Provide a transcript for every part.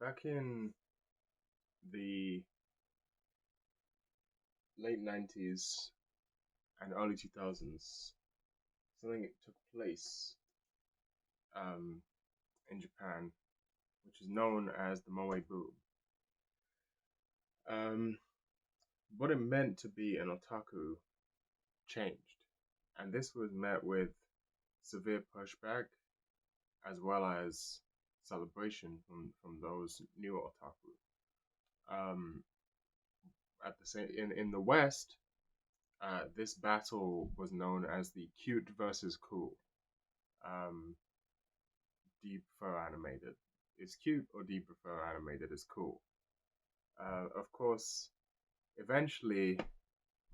Back in the late 90s and early 2000s, something took place um, in Japan, which is known as the Moe Boom. Um, what it meant to be an otaku changed, and this was met with severe pushback as well as celebration from those new otaku. Um, at the same in the West, this battle was known as the cute versus cool. Um, do you prefer animated? Is cute or do you prefer animated is cool? Of course, eventually,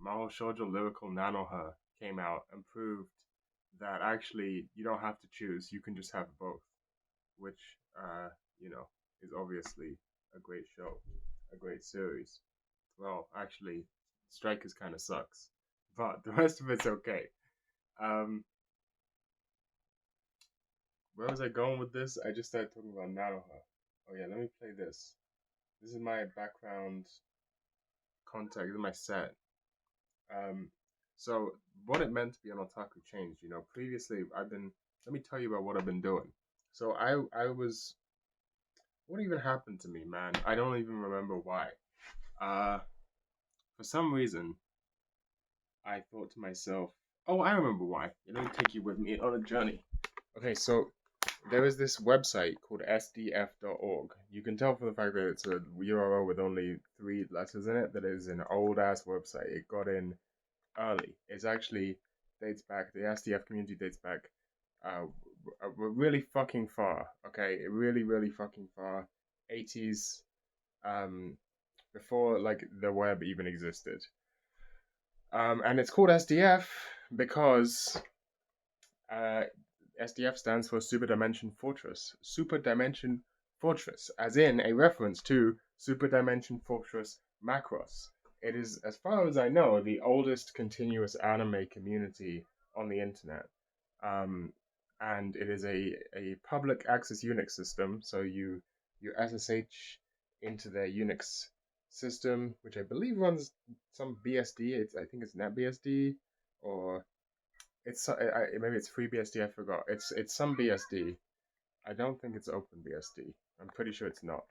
Mahou Shoujo Lyrical Nanoha came out and proved that actually you don't have to choose, you can just have both, which, you know, is obviously a great show, a great series. Well, actually, Strikers kind of sucks, but the rest of it's okay. Um, where was I going with this? I just started talking about Nanoha. Oh yeah, let me play this. This is my background contact. This is my set. Um, so what it meant to be an otaku changed. You know, previously I've been. Let me tell you about what I've been doing. So I was. What even happened to me, man? I don't even remember why. Uh, for some reason, I thought to myself, "Oh, I remember why." Let me take you with me on a journey. Okay, so there is this website called sdf.org. You can tell from the fact that it's a URL with only 3 letters in it that it is an old ass website. It got in early. It's actually dates back. The SDF community dates back uh, really fucking far. Okay, really, really fucking far. 80s, um, before like the web even existed. And it's called SDF because uh, SDF stands for Super Dimension Fortress. Super Dimension Fortress, as in a reference to Super Dimension Fortress Macross. It is, as far as I know, the oldest continuous anime community on the internet. Um, and it is a public access Unix system, so you SSH into their Unix system, which I believe runs some BSD. I think it's NetBSD, or maybe it's FreeBSD. I forgot. It's some BSD. I don't think it's OpenBSD. I'm pretty sure it's not.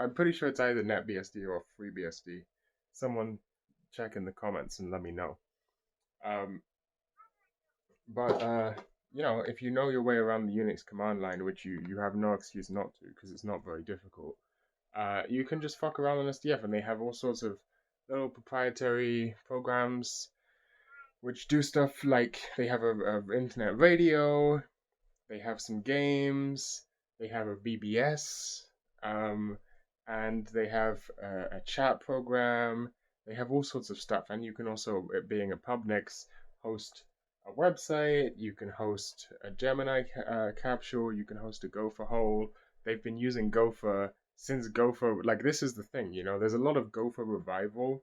I'm pretty sure it's either NetBSD or FreeBSD. Someone check in the comments and let me know. Um, but you know, if you know your way around the Unix command line, which you have no excuse not to, because it's not very difficult, you can just fuck around on SDF, and they have all sorts of little proprietary programs which do stuff like they have a internet radio, they have some games, they have a BBS, um, and they have a chat program. They have all sorts of stuff, and you can also, being a Pubnix, host a website. You can host a Gemini capsule. You can host a Gopher hole. They've been using Gopher since Gopher. Like, this is the thing, you know. There's a lot of Gopher revival.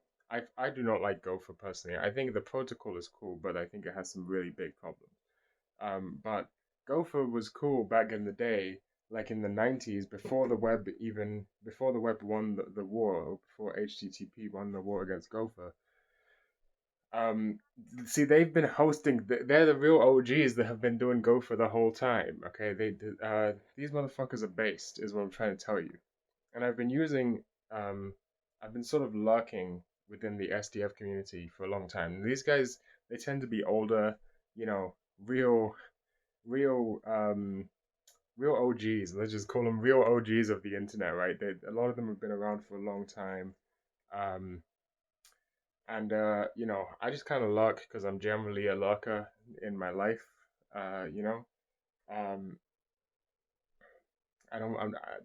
I do not like Gopher personally. I think the protocol is cool, but I think it has some really big problems. But Gopher was cool back in the day, like in the 90s, before the web won the war, before HTTP won the war against Gopher. Um, see, they've been hosting. They're the real OGs that have been doing Gopher the whole time. Okay, these motherfuckers are based, is what I'm trying to tell you. And um, I've been sort of lurking within the SDF community for a long time. These guys, they tend to be older, you know, real real OGs. Let's just call them real OGs of the internet, right? A lot of them have been around for a long time. Um, and you know, I just kind of lurk because I'm generally a lurker in my life. You know, um, I don't.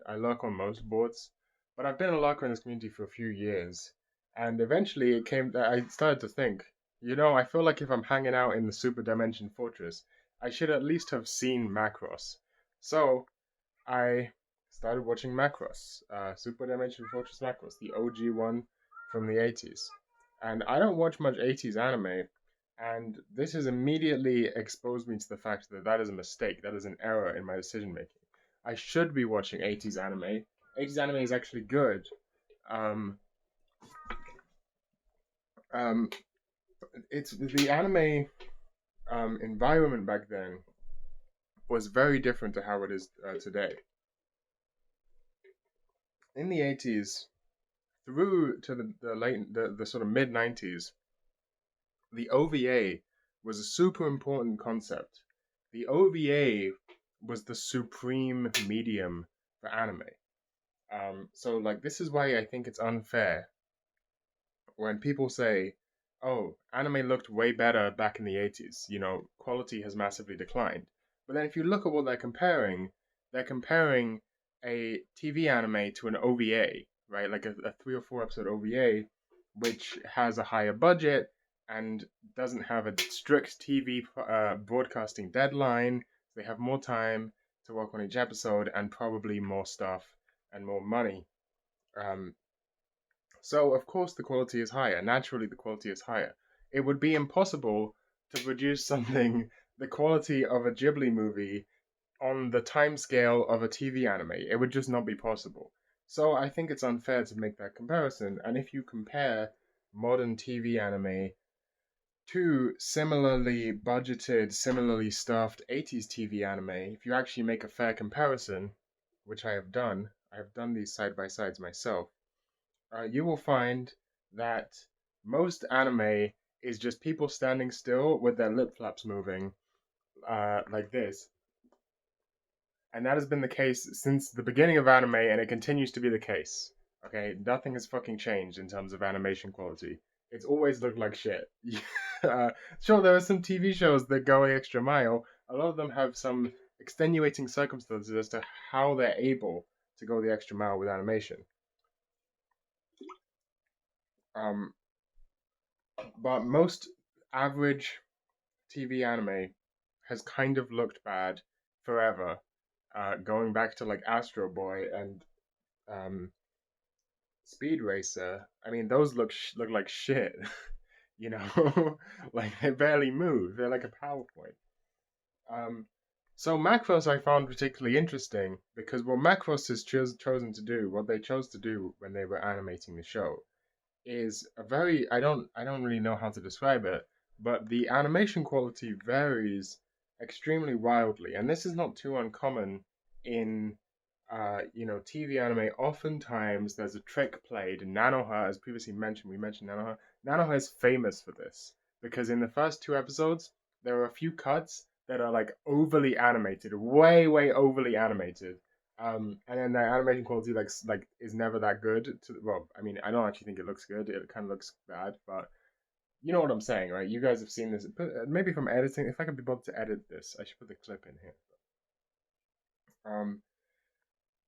I lurk on most boards, but I've been a lurker in this community for a few years, and eventually it came that I started to think. You know, I feel like if I'm hanging out in the Super Dimension Fortress, I should at least have seen Macross. So I started watching Macross, Super Dimension Fortress Macross, the OG one from the 80s. And I don't watch much 80s anime, and this has immediately exposed me to the fact that that is a mistake, that is an error in my decision making. I should be watching 80s anime, 80s anime is actually good. Um, um, it's the anime environment back then was very different to how it is today. In the 80s, through to the sort of mid 90s, the OVA was a super important concept. The OVA was the supreme medium for anime. So like this is why I think it's unfair when people say, "Oh, anime looked way better back in the 80s. You know, quality has massively declined." But then if you look at what they're comparing a TV anime to an OVA, right? Like a 3 or 4 episode OVA, which has a higher budget and doesn't have a strict TV broadcasting deadline. They have more time to work on each episode and probably more stuff and more money. Um, so, of course, the quality is higher. Naturally, the quality is higher. It would be impossible to produce something the quality of a Ghibli movie on the time scale of a TV anime. It would just not be possible. So, I think it's unfair to make that comparison. And if you compare modern TV anime to similarly budgeted, similarly staffed 80s TV anime, if you actually make a fair comparison, which I have done these side by sides myself, you will find that most anime is just people standing still with their lip flaps moving, like this. And that has been the case since the beginning of anime, and it continues to be the case. Okay, nothing has fucking changed in terms of animation quality. It's always looked like shit. uh, sure, there are some TV shows that go the extra mile. A lot of them have some extenuating circumstances as to how they're able to go the extra mile with animation. Um, but most average TV anime has kind of looked bad forever, going back to like Astro Boy and um, Speed Racer. I mean, those look like shit, you know, like they barely move. They're like a PowerPoint. Um, so Macross I found particularly interesting because what Macross has chosen to do, what they chose to do when they were animating the show, is a very I don't really know how to describe it, but the animation quality varies extremely wildly, and this is not too uncommon in TV anime. Oftentimes there's a trick played. Nanoha, as previously mentioned, we mentioned Nanoha. Nanoha is famous for this because in the first 2 episodes there are a few cuts that are like overly animated, way overly animated, and then the animation quality like is never that good. Well, I mean, I don't actually think it looks good. It kind of looks bad, but you know what I'm saying, right? You guys have seen this. Maybe from editing, if I could be bothered to edit this, I should put the clip in here. Um,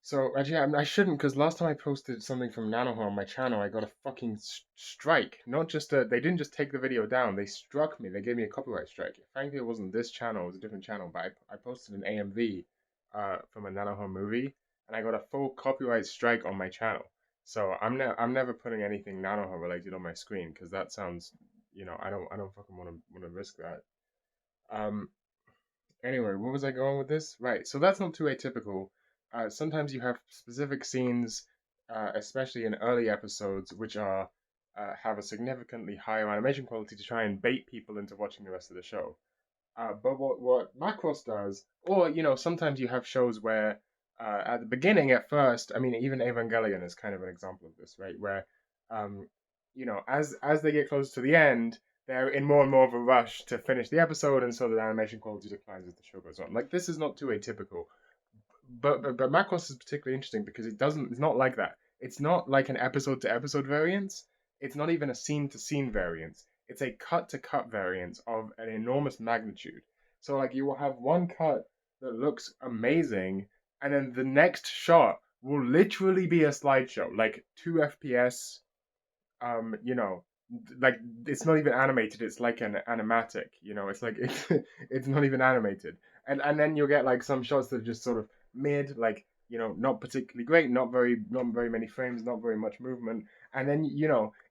so actually, I shouldn't because last time I posted something from Nanoha on my channel, I got a fucking strike. Not just they didn't just take the video down; they struck me. They gave me a copyright strike. Frankly, it wasn't this channel; it was a different channel. But I posted an AMV from a Nanoha movie, and I got a full copyright strike on my channel. So I'm never putting anything Nanoha related on my screen because that sounds, I don't fucking want to risk that. Um, Anyway, where was I going with this? Right, so that's not too atypical. Sometimes you have specific scenes, especially in early episodes, which are have a significantly higher animation quality to try and bait people into watching the rest of the show. But what Macross does, or sometimes you have shows where at the beginning, at first, I mean, even Evangelion is kind of an example of this, right? Where um, as they get closer to the end, they're in more and more of a rush to finish the episode, and so the animation quality declines as the show goes on. Like this is not too atypical, but Macross is particularly interesting because it's not like that. It's not like an episode to episode variance. It's not even a scene to scene variance. It's a cut to cut variance of an enormous magnitude. So like you will have one cut that looks amazing, and then the next shot will literally be a slideshow, like 2 FPS. um, you know, like it's not even animated. It's like an animatic. It's like it's not even animated. And then you'll get like some shots that are just sort of mid, like not particularly great, not very many frames, not very much movement. And then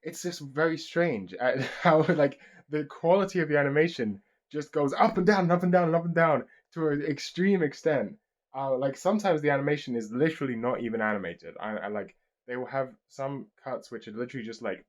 it's just very strange at how like the quality of the animation just goes up and down and up and down and up and down to an extreme extent. like sometimes the animation is literally not even animated. I like they will have some cuts which are literally just like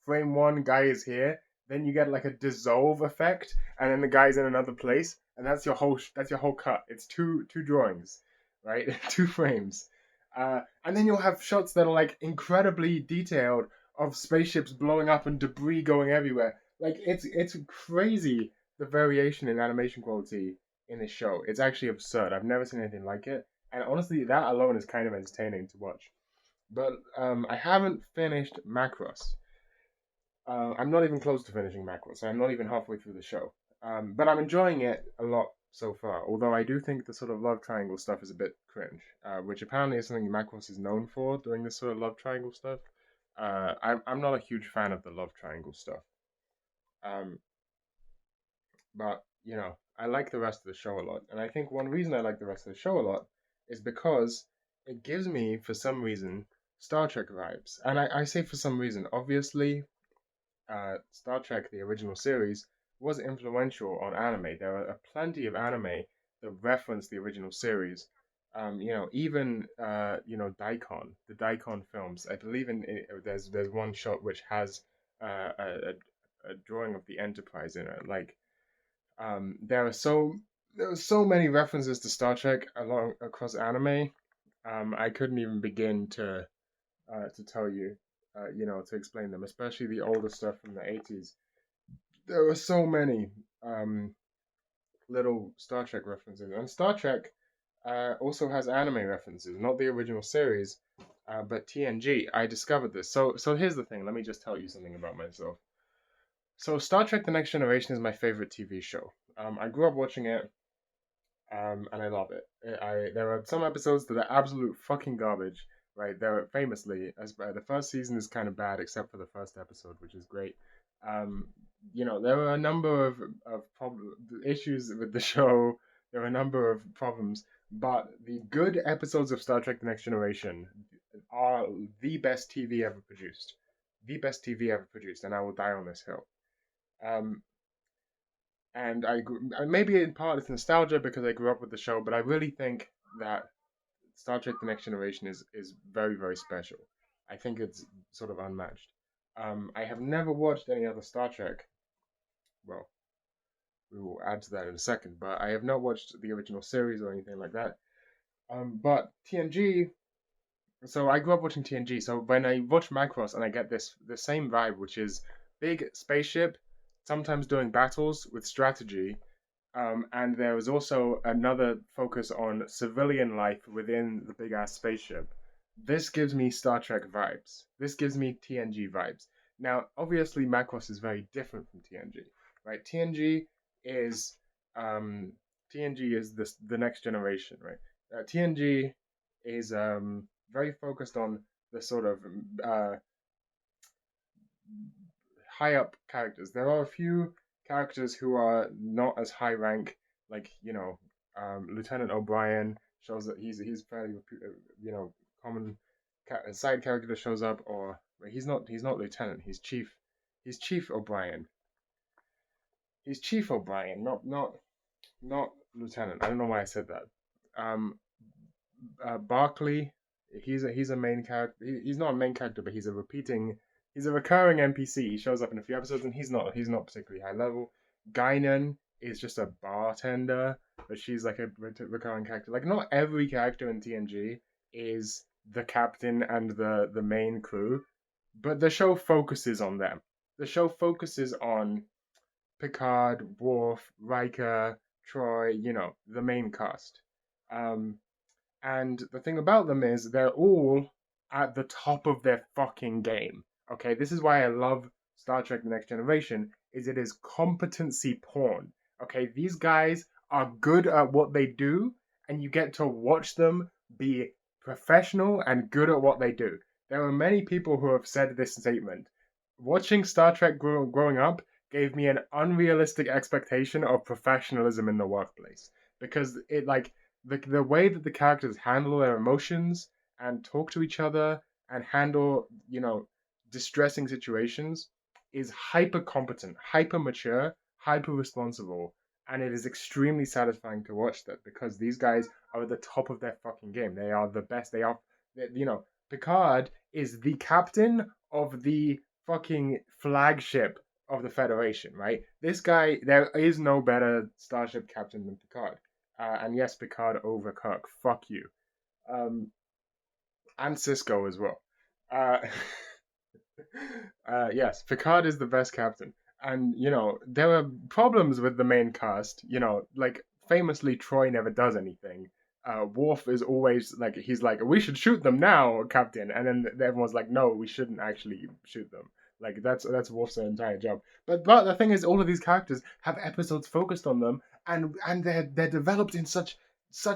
frame one guy is here, then you get like a dissolve effect, and then the guy's in another place, and that's your whole cut. It's two drawings, right? Two frames, and then you'll have shots that are like incredibly detailed of spaceships blowing up and debris going everywhere. Like it's crazy the variation in animation quality in this show. It's actually absurd. I've never seen anything like it, and honestly, that alone is kind of entertaining to watch. But I haven't finished Macross. I'm not even close to finishing Macross. I'm not even halfway through the show. But I'm enjoying it a lot so far. Although I do think the sort of love triangle stuff is a bit cringe, which apparently is something Macross is known for, doing this sort of love triangle stuff. I'm not a huge fan of the love triangle stuff. Um, but I like the rest of the show a lot, and I think one reason I like the rest of the show a lot is because it gives me, for some reason, Star Trek vibes. And I say for some reason, obviously, Star Trek, the original series, was influential on anime. There are plenty of anime that reference the original series. Even Daikon, the Daikon films. I believe there's one shot which has a drawing of the Enterprise in it. Like there are so many references to Star Trek along across anime. I couldn't even begin to tell you, to explain them, especially the older stuff from the 80s. There were so many um, little Star Trek references. And Star Trek also has anime references, not the original series, but TNG. I discovered this. So here's the thing. Let me just tell you something about myself. So Star Trek: The Next Generation is my favorite TV show. I grew up watching it, and I love it. There are some episodes that are absolute fucking garbage. Right, there famously, as the first season is kind of bad, except for the first episode, which is great. Um, there were a number of issues with the show. There were a number of problems, but the good episodes of Star Trek: The Next Generation are the best TV ever produced. The best TV ever produced, and I will die on this hill. Um, and maybe in part it's nostalgia because I grew up with the show, but I really think that Star Trek: The Next Generation is very very special. I think it's sort of unmatched. I have never watched any other Star Trek. Well, we will add to that in a second, but I have not watched the original series or anything like that. But TNG. So I grew up watching TNG. So when I watch Macross and I get the same vibe, which is big spaceship, sometimes doing battles with strategy, and there was also another focus on civilian life within the big ass spaceship. This gives me Star Trek vibes. This gives me TNG vibes. Now, obviously, Macross is very different from TNG, right? Is TNG is the next generation, right? TNG is very focused on the sort of uh, high up characters. There are a few characters who are not as high rank, like Lieutenant O'Brien shows that he's fairly common side character that shows up, or he's not Lieutenant, he's Chief O'Brien. He's Chief O'Brien, not Lieutenant. I don't know why I said that. Um, Barkley, he's a main character. He's not a main character, but he's a recurring NPC. He shows up in a few episodes, and he's not particularly high level. Guinan is just a bartender, but she's like a recurring character. Like not every character in TNG is the captain and the main crew, but the show focuses on them. The show focuses on Picard, Worf, Riker, Troy. The main cast. Um, and the thing about them is they're all at the top of their fucking game. Okay, this is why I love Star Trek: The Next Generation. Is it is competency porn. Okay, these guys are good at what they do, and you get to watch them be professional and good at what they do. There are many people who have said this statement. Watching Star Trek growing up gave me an unrealistic expectation of professionalism in the workplace because it like the way that the characters handle their emotions and talk to each other and handle distressing situations is hyper competent, hyper mature, hyper responsible, And it is extremely satisfying to watch that because these guys are at the top of their fucking game. They are the best. Picard is the captain of the fucking flagship of the Federation, right? This guy, there is no better starship captain than Picard. And yes, Picard over Kirk. Fuck you. Um, and Cisco as well. Uh, yes, Picard is the best captain. And, there are problems with the main cast. Like, famously, Troy never does anything. Worf is always like, he's like, we should shoot them now, Captain. And then everyone's like, no, we shouldn't actually shoot them. Like, that's Worf's entire job. But the thing is, all of these characters have episodes focused on them, and they're developed in such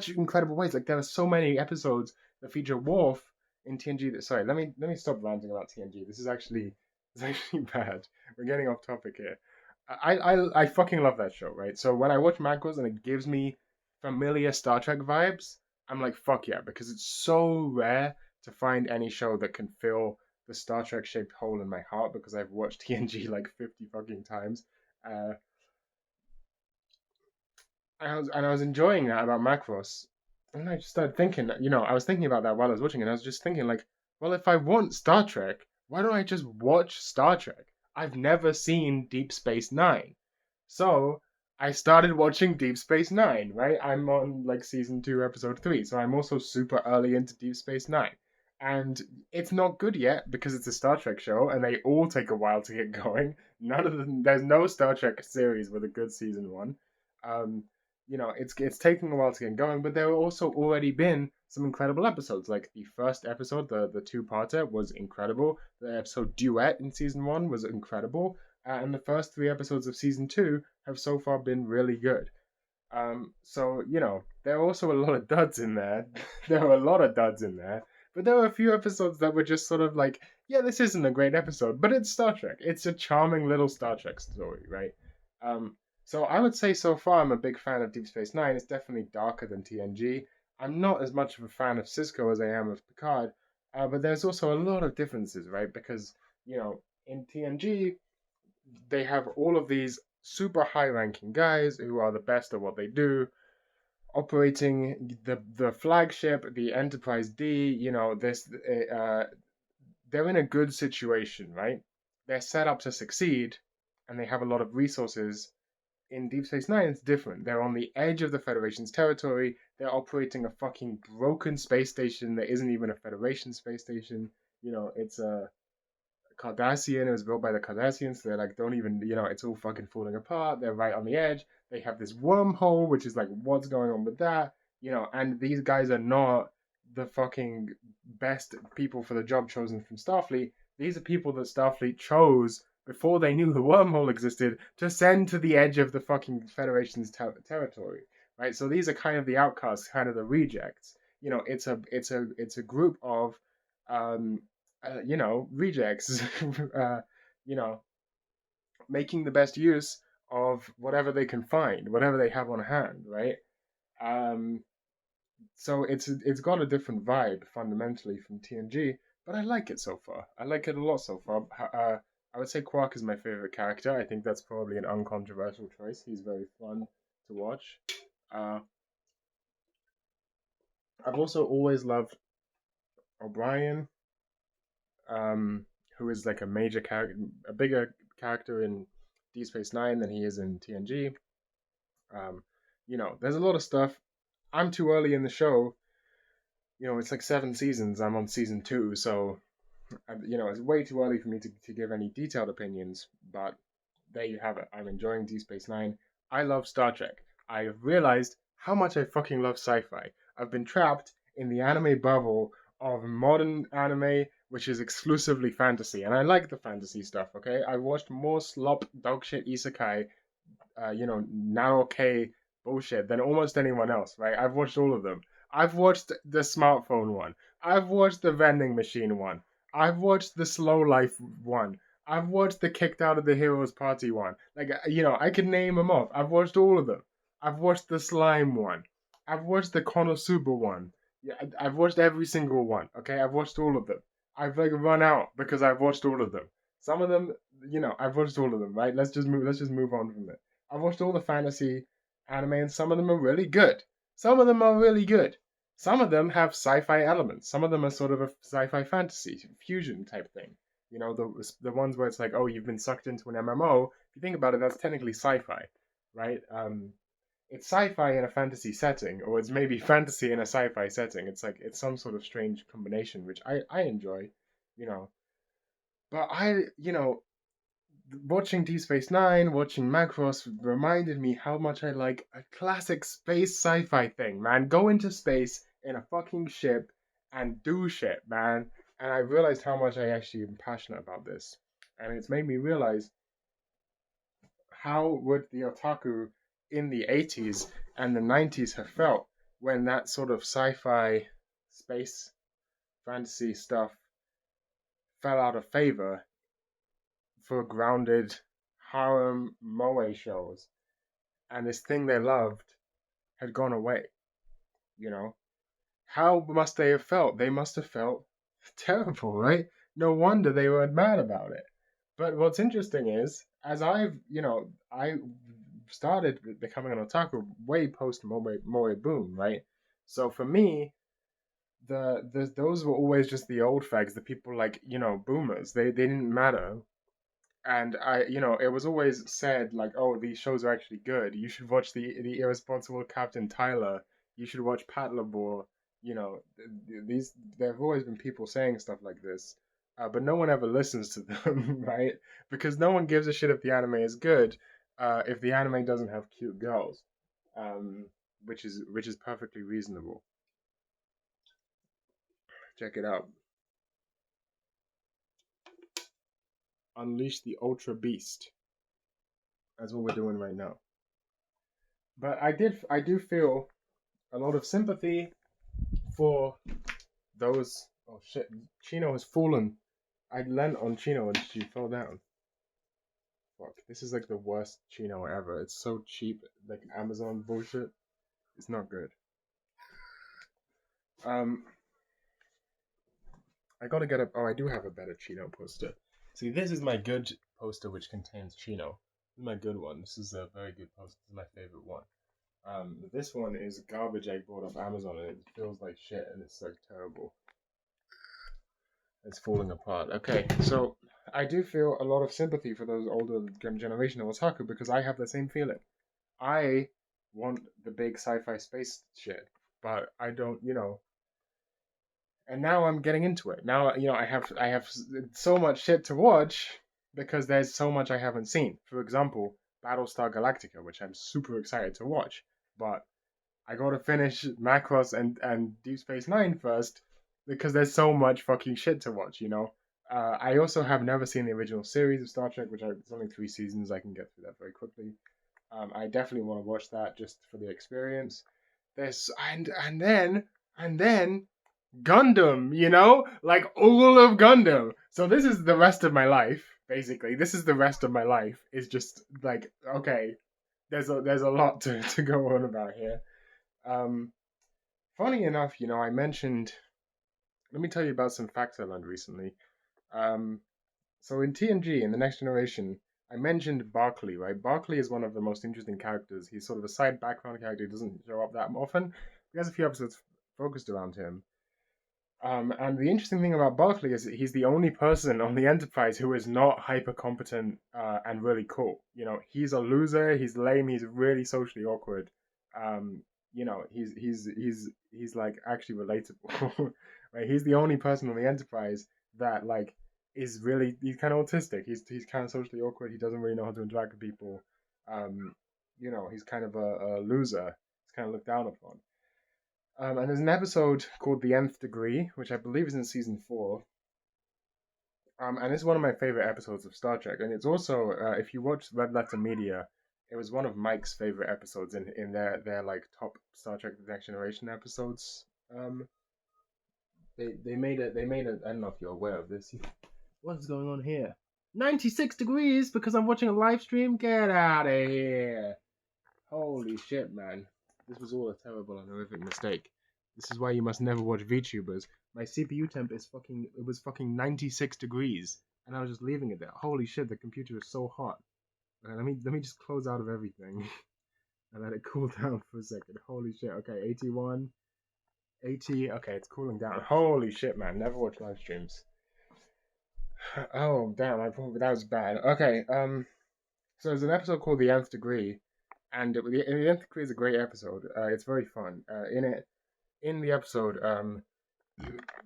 incredible ways. Like, there are so many episodes that feature Worf in TNG. Sorry, let me stop ranting about TNG. This is actually it's actually bad. We're getting off topic here. I fucking love that show, right? So when I watch Macros and it gives me familiar Star Trek vibes, I'm like, fuck yeah, because it's so rare to find any show that can fill the Star Trek shaped hole in my heart because I've watched TNG like 50 fucking times. Uh, and I was enjoying that about Macross. And I just started thinking, I was thinking about that while I was watching, and I was just thinking, like, well, if I want Star Trek, why don't I just watch Star Trek? I've never seen Deep Space Nine. So I started watching Deep Space Nine, right? I'm on like season 2, episode 3, so I'm also super early into Deep Space Nine. And it's not good yet because it's a Star Trek show, and they all take a while to get going. None of them, there's no Star Trek series with a good season 1. Um, it's taking a while to get going, but there have also already been some incredible episodes. Like the first episode, the two-parter, was incredible. The episode Duet in season 1 was incredible, and the first 3 episodes of season 2 have so far been really good. So there are also a lot of duds in there. There are a lot of duds in there, but there were a few episodes that were just sort of like, yeah, this isn't a great episode, but it's Star Trek. It's a charming little Star Trek story, right? Um, so I would say so far I'm a big fan of Deep Space Nine. It's definitely darker than TNG. I'm not as much of a fan of Cisco as I am of Picard, but there's also a lot of differences, right? Because in TNG they have all of these super high ranking guys who are the best at what they do, operating the flagship, the Enterprise D. They're in a good situation, right? They're set up to succeed, and they have a lot of resources. In Deep Space Nine, it's different. They're on the edge of the Federation's territory. They're operating a fucking broken space station that isn't even a Federation space station. It's a Cardassian. It was built by the Cardassians. So they're like, don't even, it's all fucking falling apart. They're right on the edge. They have this wormhole, which is like, what's going on with that? And these guys are not the fucking best people for the job chosen from Starfleet. These are people that Starfleet chose before they knew the wormhole existed to send to the edge of the fucking Federation's territory, right? So these are kind of the outcasts, kind of the rejects. It's a group of um, rejects, you know, making the best use of whatever they can find, whatever they have on hand, right? Um, so it's got a different vibe fundamentally from TNG, but I like it so far. I like it a lot so far. I would say Quark is my favorite character. I think that's probably an uncontroversial choice. He's very fun to watch. Uh, I've also always loved O'Brien, who is like a major character, a bigger character in Deep Space Nine than he is in TNG. Um, there's a lot of stuff. I'm too early in the show. It's like 7 seasons. I'm on season 2, so it's way too early for me to give any detailed opinions. But there you have it. I'm enjoying Deep Space Nine. I love Star Trek. I've realized how much I fucking love sci-fi. I've been trapped in the anime bubble of modern anime, which is exclusively fantasy, and I like the fantasy stuff. Okay, I watched more slop dogshit isekai, Naoke bullshit than almost anyone else. Right? I've watched all of them. I've watched the smartphone one. I've watched the vending machine one. I've watched the slow life one. I've watched the kicked out of the heroes party one. Like, I could name them off. I've watched all of them. I've watched the slime one. I've watched the Konosuba one. Yeah, I've watched every single one. Okay, I've watched all of them. I've like run out because I've watched all of them. Some of them, I've watched all of them. Right? Let's just move on from it. I've watched all the fantasy. anime, and some of them are really good. Some of them are really good. Some of them have sci-fi elements. Some of them are sort of a sci-fi fantasy fusion type thing. You know, the ones where it's like, oh, you've been sucked into an MMO. If you think about it, that's technically sci-fi, right? It's sci-fi in a fantasy setting, or it's maybe fantasy in a sci-fi setting. It's like it's some sort of strange combination, which I enjoy, you know. But watching Deep Space Nine, watching Macross reminded me how much I like a classic space sci-fi thing, man. Go into space in a fucking ship and do shit, man. And I realized how much I actually am passionate about this. And it's made me realize how would the otaku in the 80s and the 90s have felt when that sort of sci-fi space fantasy stuff fell out of favor for grounded harem moe shows, and this thing they loved had gone away. You know, how must they have felt? They must have felt terrible, right? No wonder they were mad about it. But what's interesting is, as I started becoming an otaku way post moe boom, right? So for me, the those were always just the old fags, the people like boomers. They didn't matter. And it was always said like, oh, these shows are actually good. You should watch the Irresponsible Captain Tyler. You should watch Patlabor. You know, these there have always been people saying stuff like this, but no one ever listens to them, right? Because no one gives a shit if the anime is good, if the anime doesn't have cute girls, um, which is perfectly reasonable. Check it out. Unleash the Ultra Beast. That's what we're doing right now. But I do feel a lot of sympathy for those. Oh shit, Chino has fallen. I leant on Chino and she fell down. Fuck, this is like the worst Chino ever. It's so cheap, like Amazon bullshit. It's not good. Um, I gotta get a. Oh, I do have a better Chino poster. See, this is my good poster, which contains Chino. This is my good one. This is a very good poster. This is my favorite one. This one is garbage I bought off Amazon, and it feels like shit, and it's like terrible. It's falling apart. Okay, so I do feel a lot of sympathy for those older generation of otaku because I have the same feeling. I want the big sci-fi space shit, but I don't, And now I'm getting into it. Now, I have so much shit to watch because there's so much I haven't seen. For example, Battlestar Galactica, which I'm super excited to watch, but I gotta finish Macross and Deep Space Nine first because there's so much fucking shit to watch. I also have never seen the original series of Star Trek, it's only 3 seasons. I can get through that very quickly. I definitely want to watch that just for the experience. There's and then Gundam, like all of Gundam. So this is the rest of my life, basically. This is the rest of my life. It's just like, okay, there's a lot to go on about here. Um, Funny enough, I mentioned. Let me tell you about some facts I learned recently. Um, so in TNG, in the Next Generation, I mentioned Barclay, right? Barclay is one of the most interesting characters. He's sort of a side background character. He doesn't show up that often. He has a few episodes focused around him. And the interesting thing about Barclay is that he's the only person on the Enterprise who is not hyper competent and really cool. He's a loser. He's lame. He's really socially awkward. He's like actually relatable. Right? He's the only person on the Enterprise that like he's kind of autistic. He's kind of socially awkward. He doesn't really know how to interact with people. He's kind of a loser. He's kind of looked down upon. And there's an episode called The Nth Degree, which I believe is in season 4. And it's one of my favorite episodes of Star Trek. And it's also, if you watch Red Letter Media, it was one of Mike's favorite episodes in their like top Star Trek The Next Generation episodes. They made it. I don't know if you're aware of this. What's going on here? 96 degrees because I'm watching a live stream? Get out of here. Holy shit, man. This was all a terrible and horrific mistake. This is why you must never watch VTubers. My CPU temp was fucking 96 degrees, and I was just leaving it there. Holy shit, the computer is so hot. Let me just close out of everything. I let it cool down for a second. Holy shit. Okay, 81, 80. Okay, it's cooling down. Holy shit, man. Never watch live streams. Oh, damn. That was bad. Okay, so there's an episode called The Nth Degree, and the Nth Degree is a great episode. It's very fun. In the episode,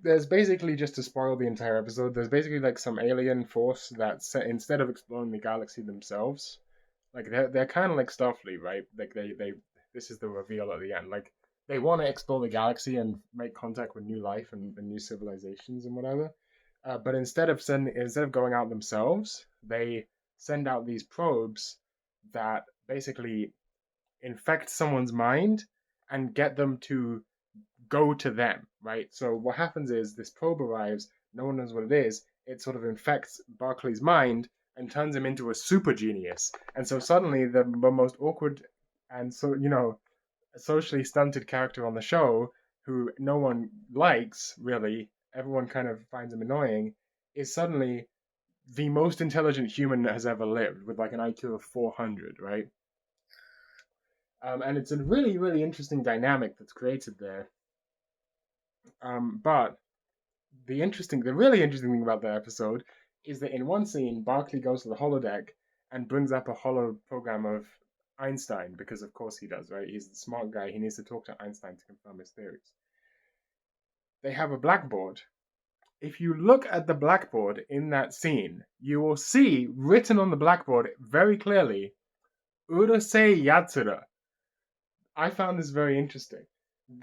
there's basically, just to spoil the entire episode, there's basically like some alien force that instead of exploring the galaxy themselves, like they're kind of like Starfleet, right? Like they this is the reveal at the end. Like they want to explore the galaxy and make contact with new life and new civilizations and whatever. But instead of going out themselves, they send out these probes that basically infect someone's mind and get them to go to them, right? So what happens is this probe arrives, no one knows what it is, it sort of infects Barclay's mind and turns him into a super genius. And so suddenly the most awkward and socially stunted character on the show, who no one likes really, everyone kind of finds him annoying, is suddenly the most intelligent human that has ever lived, with like an IQ of 400, right? And it's a really, really interesting dynamic that's created there. But the really interesting thing about the episode is that in one scene, Barclay goes to the holodeck and brings up a holo program of Einstein, because of course he does, right? He's the smart guy. He needs to talk to Einstein to confirm his theories. They have a blackboard. If you look at the blackboard in that scene, you will see written on the blackboard very clearly, Urusei Yatsura. I found this very interesting.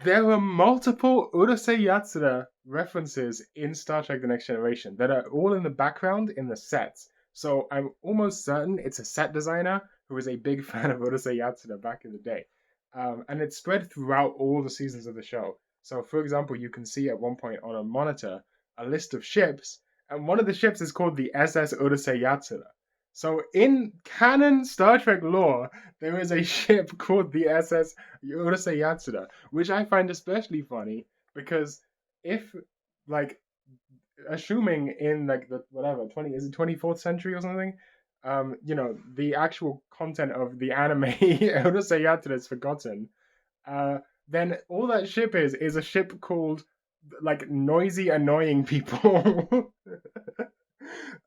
There were multiple Urusei Yatsura references in Star Trek The Next Generation that are all in the background in the sets. So I'm almost certain it's a set designer who was a big fan of Urusei Yatsura back in the day. And it's spread throughout all the seasons of the show. So, for example, you can see at one point on a monitor a list of ships, and one of the ships is called the SS Urusei Yatsura. So, in canon Star Trek lore, there is a ship called the SS Urusei Yatsura, which I find especially funny because if, like, assuming in like the whatever 24th century or something, the actual content of the anime Urusei Yatsura is forgotten, uh, then all that ship is a ship called like noisy annoying people.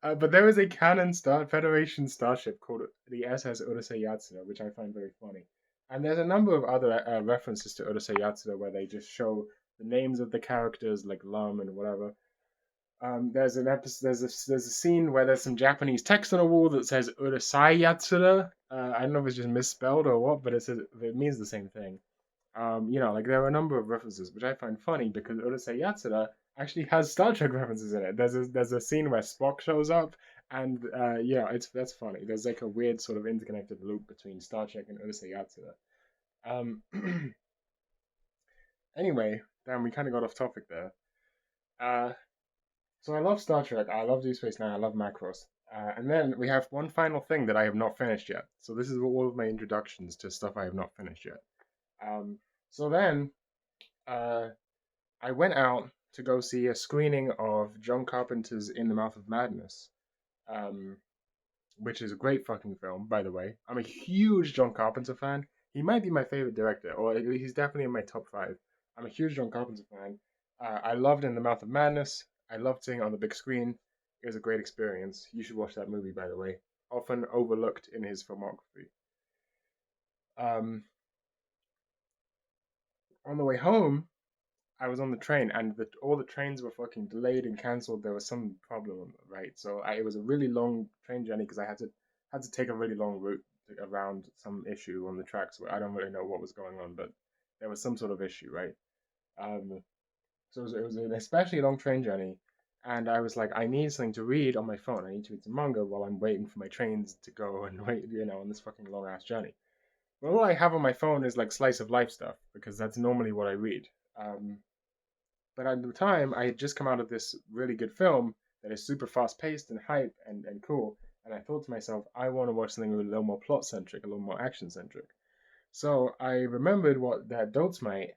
But there is a canon Federation starship called the SS Urusei Yatsura, which I find very funny. And there's a number of other references to Urusei Yatsura where they just show the names of the characters, like Lum and whatever. There's an episode. There's a scene where there's some Japanese text on a wall that says Urusei Yatsura. I don't know if it's just misspelled or what, but it means the same thing. Like there are a number of references, which I find funny because Urusei Yatsura actually has Star Trek references in it. There's a scene where Spock shows up, and that's funny. There's like a weird sort of interconnected loop between Star Trek and Urusei Yatsura. Um, anyway, damn, we kind of got off topic there. So I love Star Trek. I love Deep Space Nine. I love Macross. And then we have one final thing that I have not finished yet. So this is all of my introductions to stuff I have not finished yet. So then I went out to go see a screening of John Carpenter's In the Mouth of Madness, which is a great fucking film, by the way. I'm a huge John Carpenter fan. He might be my favorite director, or he's definitely in my top 5. I'm a huge John Carpenter fan. I loved In the Mouth of Madness. I loved seeing it on the big screen. It was a great experience. You should watch that movie, by the way. Often overlooked in his filmography. On the way home, I was on the train, and all the trains were fucking delayed and cancelled. There was some problem, right? So it was a really long train journey because I had to take a really long route around some issue on the tracks where I don't really know what was going on, but there was some sort of issue, right? So it was an especially long train journey, and I was like, I need something to read on my phone. I need to read some manga while I'm waiting for my trains to go and wait, on this fucking long ass journey. But all I have on my phone is like slice of life stuff because that's normally what I read. But at the time, I had just come out of this really good film that is super fast paced and hype and cool. And I thought to myself, I want to watch something a little more plot centric, a little more action centric. So I remembered what that Dotemite.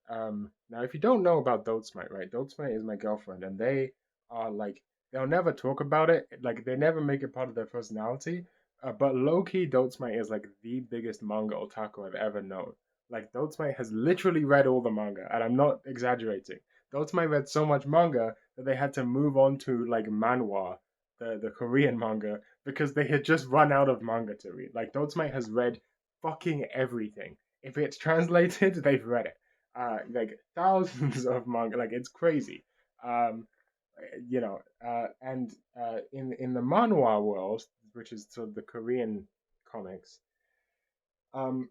Now, if you don't know about Dotemite, right? Dotemite is my girlfriend, and they are like, they'll never talk about it. Like, they never make it part of their personality. But low-key, Dotsmite is like the biggest manga otaku I've ever known. Like Dotsmite has literally read all the manga, and I'm not exaggerating. Dotsmite read so much manga that they had to move on to like manhwa, the Korean manga, because they had just run out of manga to read. Like Dotsmite has read fucking everything. If it's translated, they've read it. Like thousands of manga. Like it's crazy. Um, and in the manhwa world, which is sort of the Korean comics, um,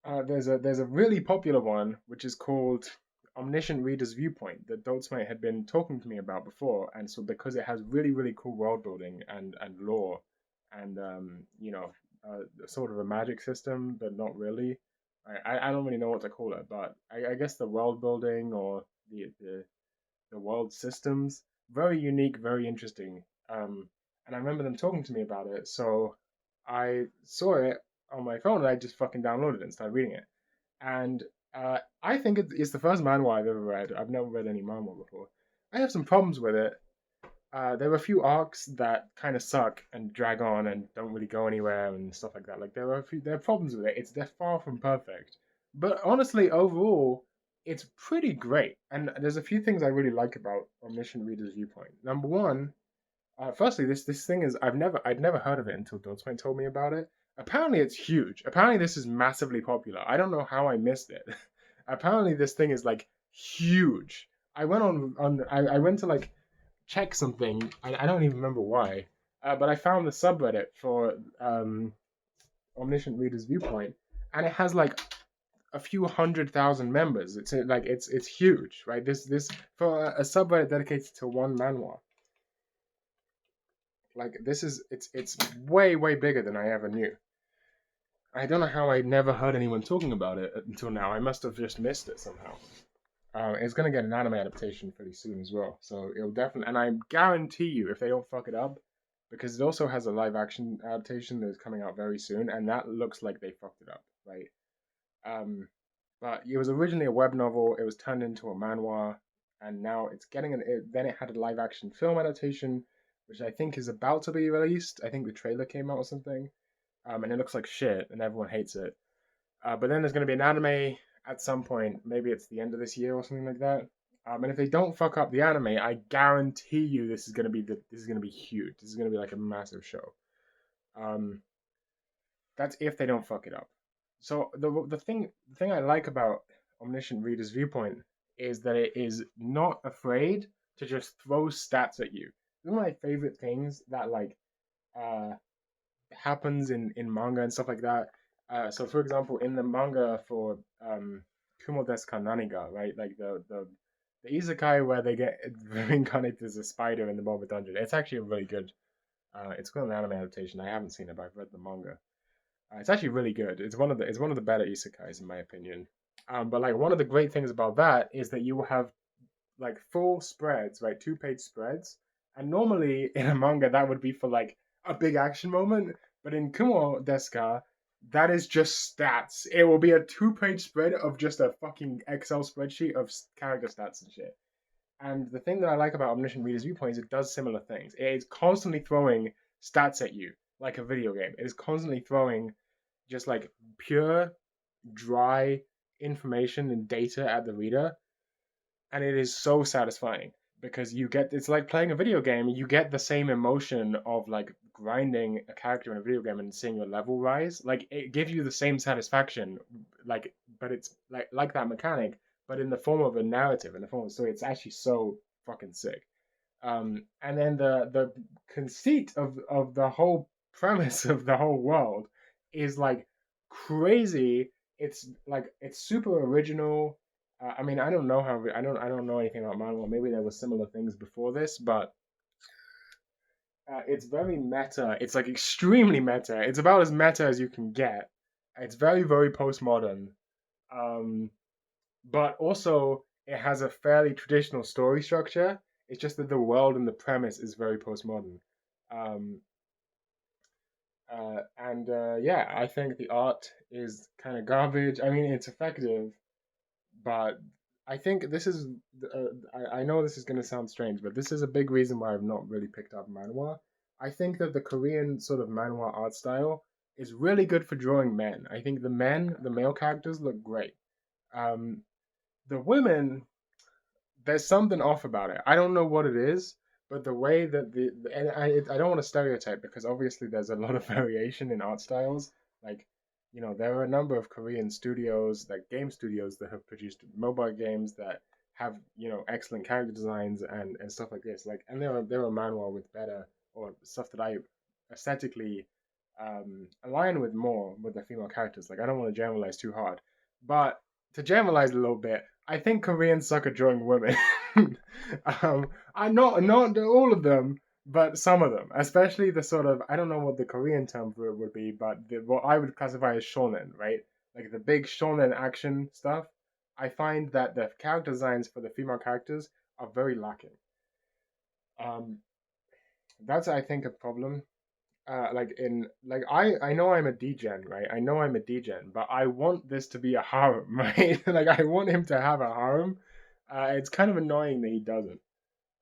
there's a really popular one which is called Omniscient Reader's Viewpoint that Doltzmite had been talking to me about before, and so because it has really cool world building and lore, and sort of a magic system, but not really. I don't really know what to call it, but I guess the world building or the world systems. Very unique, very interesting. And I remember them talking to me about it. So I saw it on my phone and I just fucking downloaded it and started reading it. And I think it's the first manhwa I've ever read. I've never read any manhwa before. I have some problems with it. There are a few arcs that kind of suck and drag on and don't really go anywhere and stuff like that. Like there are problems with it. They're far from perfect, but honestly, overall, it's pretty great. And there's a few things I really like about Omniscient Reader's Viewpoint. Number one, firstly, this thing is I'd never heard of it until Dotsman told me about it. Apparently, it's huge. Apparently, this is massively popular. I don't know how I missed it. Apparently, this thing is like huge. I went to like check something. I don't even remember why, but I found the subreddit for Omniscient Reader's Viewpoint, and it has like a few 100,000 members. It's huge, right? This for a subreddit dedicated to one manhwa. Like this is it's way bigger than I ever knew. I don't know how I never heard anyone talking about it until now. I must have just missed it somehow. It's gonna get an anime adaptation pretty soon as well, so it'll definitely. And I guarantee you, if they don't fuck it up, because it also has a live action adaptation that's coming out very soon, and that looks like they fucked it up, right? Um, but it was originally a web novel. It was turned into a manhwa, and now it's getting an. Then it had a live action film adaptation, which I think is about to be released. I think the trailer came out or something, and it looks like shit, and everyone hates it. But then there's going to be an anime at some point. Maybe it's the end of this year or something like that. And if they don't fuck up the anime, I guarantee you this is going to be huge. This is going to be like a massive show. Um, that's if they don't fuck it up. So the thing I like about Omniscient Reader's Viewpoint is that it is not afraid to just throw stats at you. One of my favorite things that like uh happens in manga and stuff like that. So, for example, in the manga for Kumo desu ka Naniga, right? Like the isekai where they get reincarnated as a spider in the bottom of a dungeon. It's actually a really good. It's got an anime adaptation. I haven't seen it, but I've read the manga. It's actually really good. It's one of the better isekais in my opinion. But like one of the great things about that is that you will have like full spreads, right? 2-page spreads. And normally in a manga that would be for like a big action moment, but in Kumo Deska, that is just stats. It will be a 2-page spread of just a fucking Excel spreadsheet of character stats and shit. And the thing that I like about Omniscient Reader's Viewpoint is it does similar things. It is constantly throwing stats at you like a video game. It is constantly throwing just like pure, dry information and data at the reader, and it is so satisfying because it's like playing a video game. You get the same emotion of like grinding a character in a video game and seeing your level rise. Like it gives you the same satisfaction, like but it's like that mechanic, but in the form of a narrative, in the form of a story. It's actually so fucking sick. And then the conceit of the whole premise of the whole world is like crazy. It's like it's super original. I mean, I don't know how I don't know anything about manhwa. Maybe there were similar things before this, but it's very meta. It's like extremely meta. It's about as meta as you can get. It's very postmodern, um, but also it has a fairly traditional story structure. It's just that the world and the premise is very postmodern. Um, and yeah, I think the art is kind of garbage. I mean, it's effective, but I think this is. I know this is going to sound strange, but this is a big reason why I've not really picked up manhwa. I think that the Korean sort of manhwa art style is really good for drawing men. I think the male characters look great. Um, the women, there's something off about it. I don't know what it is, but the way that and I don't want to stereotype because obviously there's a lot of variation in art styles. Like, there are a number of Korean studios, like game studios, that have produced mobile games that have excellent character designs and stuff like this. Like, and there are manhwa with better or stuff that I aesthetically align with more with the female characters. Like, I don't want to generalize too hard, but to generalize a little bit, I think Koreans suck at drawing women. I not all of them, but some of them, especially the sort of, I don't know what the Korean term for it would be, but what I would classify as shonen, right? Like the big shonen action stuff. I find that the character designs for the female characters are very lacking. Um, that's I think a problem. I know I'm a degen, right? I know I'm a degen, but I want this to be a harem, right? Like I want him to have a harem. It's kind of annoying that he doesn't.